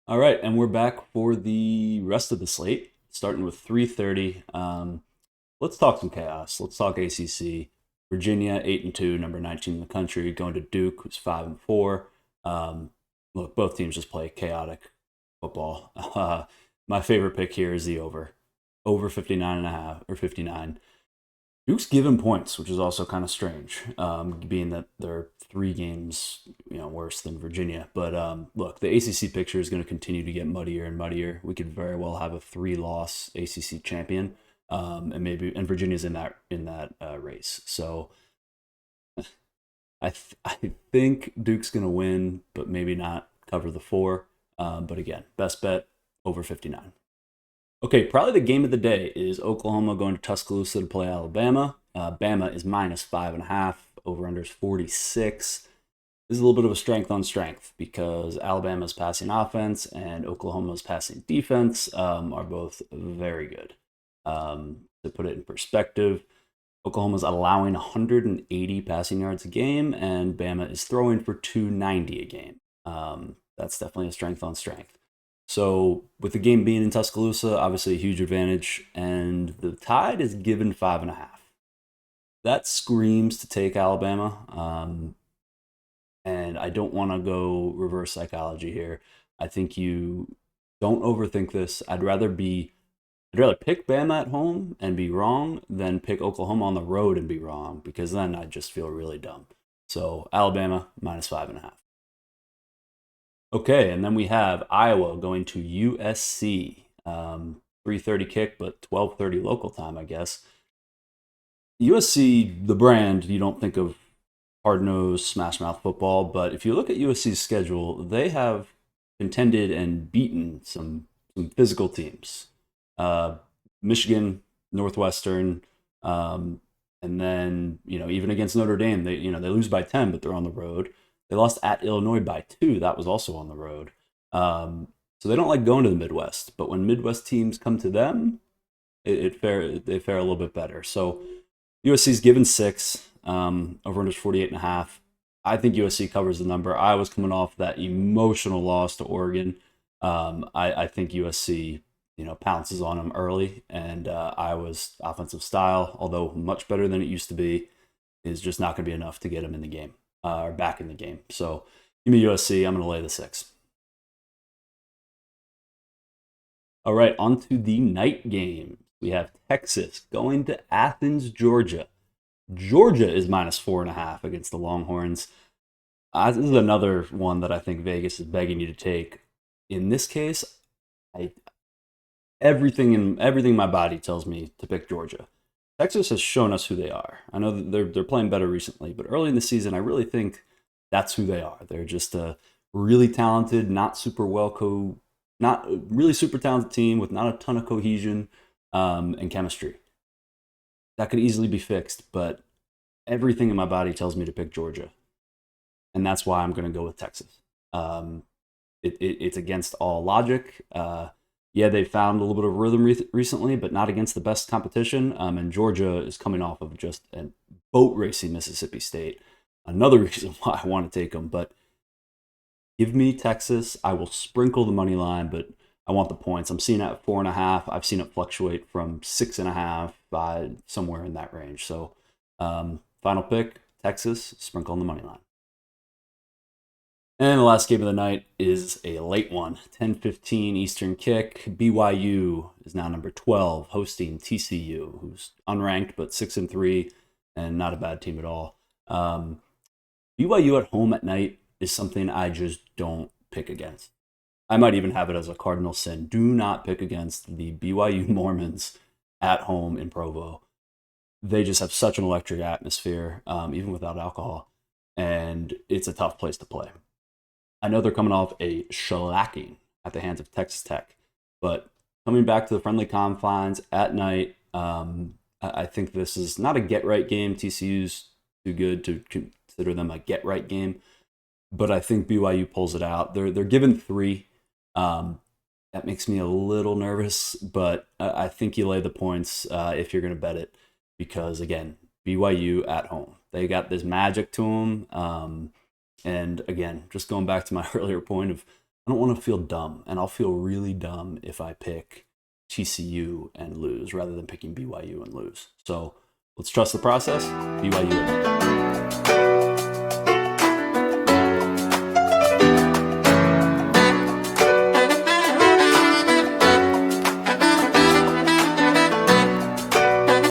All right, and we're back for the rest of the slate, starting with 3:30. Let's talk some chaos. Let's talk ACC. Virginia 8-2, number 19 in the country, going to Duke, who's 5-4. Um, Look, both teams just play chaotic football. My favorite pick here is the over 59 and a half or 59. Duke's given points, which is also kind of strange, being that they're 3 games, worse than Virginia. But look, the ACC picture is going to continue to get muddier and muddier. We could very well have a 3-loss ACC champion, and Virginia's in that race. So I think Duke's going to win, but maybe not cover the 4. But again, best bet over 59. Okay, probably the game of the day is Oklahoma going to Tuscaloosa to play Alabama. Bama is -5.5. Over under is 46. This is a little bit of a strength on strength because Alabama's passing offense and Oklahoma's passing defense are both very good. To put it in perspective, Oklahoma's allowing 180 passing yards a game, and Bama is throwing for 290 a game. That's definitely a strength on strength. So, with the game being in Tuscaloosa, obviously a huge advantage, and the Tide is given 5.5. That screams to take Alabama, and I don't want to go reverse psychology here. I think you don't overthink this. I'd rather pick Bama at home and be wrong than pick Oklahoma on the road and be wrong because then I just feel really dumb. So Alabama -5.5. Okay, and then we have Iowa going to USC. 3:30 kick, but 12:30 local time, I guess. USC, the brand, you don't think of hard nosed, smash mouth football, but if you look at USC's schedule, they have contended and beaten some physical teams. Uh, Michigan, Northwestern, and then even against Notre Dame, they lose by 10, but they're on the road. They lost at Illinois by 2. That was also on the road. So they don't like going to the Midwest, but when Midwest teams come to them, they fare a little bit better. So USC's given 6. Over under 48.5. I think USC covers the number. I was coming off that emotional loss to Oregon. I think USC pounces on them early, and Iowa's offensive style, although much better than it used to be, is just not going to be enough to get them in the game or back in the game. So give me USC. I'm going to lay the 6. All right, on to the night game. We have Texas going to Athens, Georgia. Georgia is -4.5 against the Longhorns. This is another one that I think Vegas is begging you to take. In this case, I everything in my body tells me to pick Georgia. Texas has shown us who they are. I know that they're playing better recently, but early in the season, I really think that's who they are. They're just a really talented, not really super talented team with not a ton of cohesion and chemistry. That could easily be fixed, but everything in my body tells me to pick Georgia, and that's why I'm going to go with Texas. It's against all logic. Yeah, they found a little bit of rhythm recently, but not against the best competition. And Georgia is coming off of just a boat racing Mississippi State. Another reason why I want to take them, but give me Texas. I will sprinkle the money line, but I want the points. I'm seeing it at 4.5. I've seen it fluctuate from 6.5 by somewhere in that range. So, final pick, Texas, sprinkle on the money line. And the last game of the night is a late one, 10:15 Eastern kick. BYU is now number 12, hosting TCU, who's unranked but 6-3 and not a bad team at all. BYU at home at night is something I just don't pick against. I might even have it as a cardinal sin. Do not pick against the BYU Mormons at home in Provo. They just have such an electric atmosphere, even without alcohol, and it's a tough place to play. I know they're coming off a shellacking at the hands of Texas Tech, but coming back to the friendly confines at night, I think this is not a get right game. TCU's too good to consider them a get right game, but I think BYU pulls it out. They're given 3. That makes me a little nervous, but I think you lay the points if you're going to bet it, because again, BYU at home, they got this magic to them. And again, just going back to my earlier point of I don't want to feel dumb, and I'll feel really dumb if I pick TCU and lose rather than picking BYU and lose. So let's trust the process. BYU.